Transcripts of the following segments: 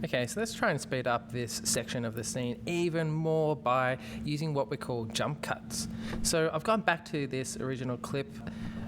Okay, so let's try and speed up this section of the scene even more by using what we call jump cuts. So I've gone back to this original clip,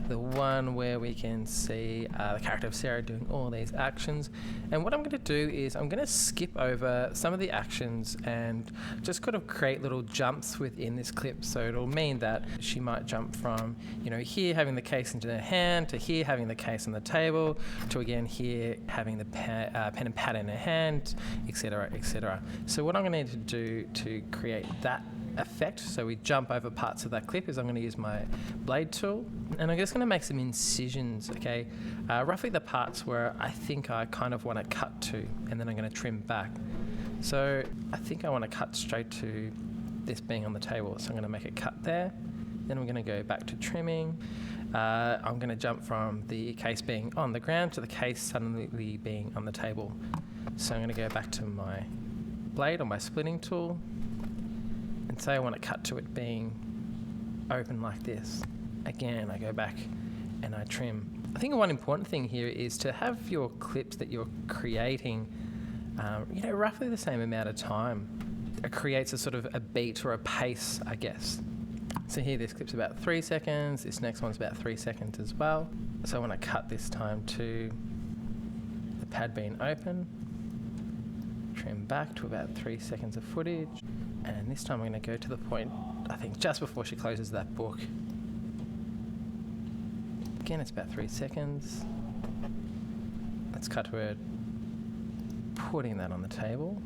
the one where we can see the character of Sarah doing all these actions. And what I'm going to do is I'm going to skip over some of the actions and just kind of create little jumps within this clip. So it'll mean that she might jump from, here having the case into her hand, to here having the case on the table, to again here having the pen and pad in her hand, etc., etc. So what I'm going to need to do to create that effect, so we jump over parts of that clip, is I'm going to use my blade tool, and I'm just going to make some incisions, okay, roughly the parts where I think I kind of want to cut to, and then I'm going to trim back. So I think I want to cut straight to this being on the table, so I'm going to make a cut there. Then I'm going to go back to trimming. I'm going to jump from the case being on the ground to the case suddenly being on the table. So I'm going to go back to my blade or my splitting tool, and say I want to cut to it being open like this. Again, I go back and I trim. I think one important thing here is to have your clips that you're creating, roughly the same amount of time. It creates a sort of a beat or a pace, I guess. So here this clip's about 3 seconds, this next one's about 3 seconds as well. So I want to cut this time to the pad being open, trim back to about 3 seconds of footage. And this time I'm going to go to the point, I think, just before she closes that book. Again, it's about 3 seconds. Let's cut to her putting that on the table.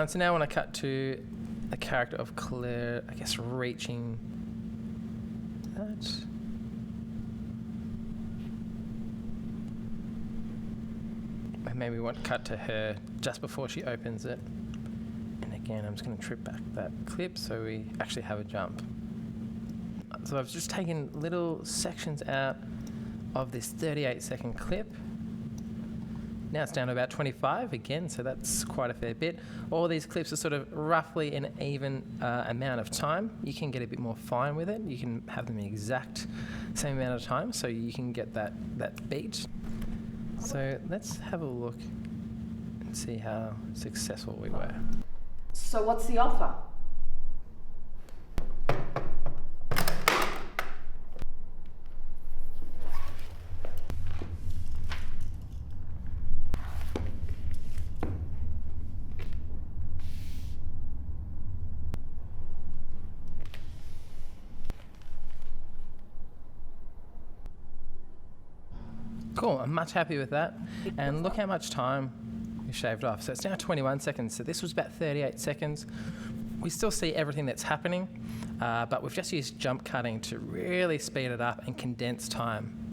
So now I want to cut to the character of Claire, I guess, reaching that. Maybe we want to cut to her just before she opens it. And again, I'm just going to trip back that clip so we actually have a jump. So I've just taken little sections out of this 38-second clip. Now it's down to about 25 again, so that's quite a fair bit. All these clips are sort of roughly an even amount of time. You can get a bit more fine with it. You can have them the exact same amount of time, so you can get that beat. So let's have a look and see how successful we were. So what's the offer? Cool, I'm much happy with that. And look how much time we shaved off. So it's now 21 seconds. So this was about 38 seconds. We still see everything that's happening, but we've just used jump cutting to really speed it up and condense time.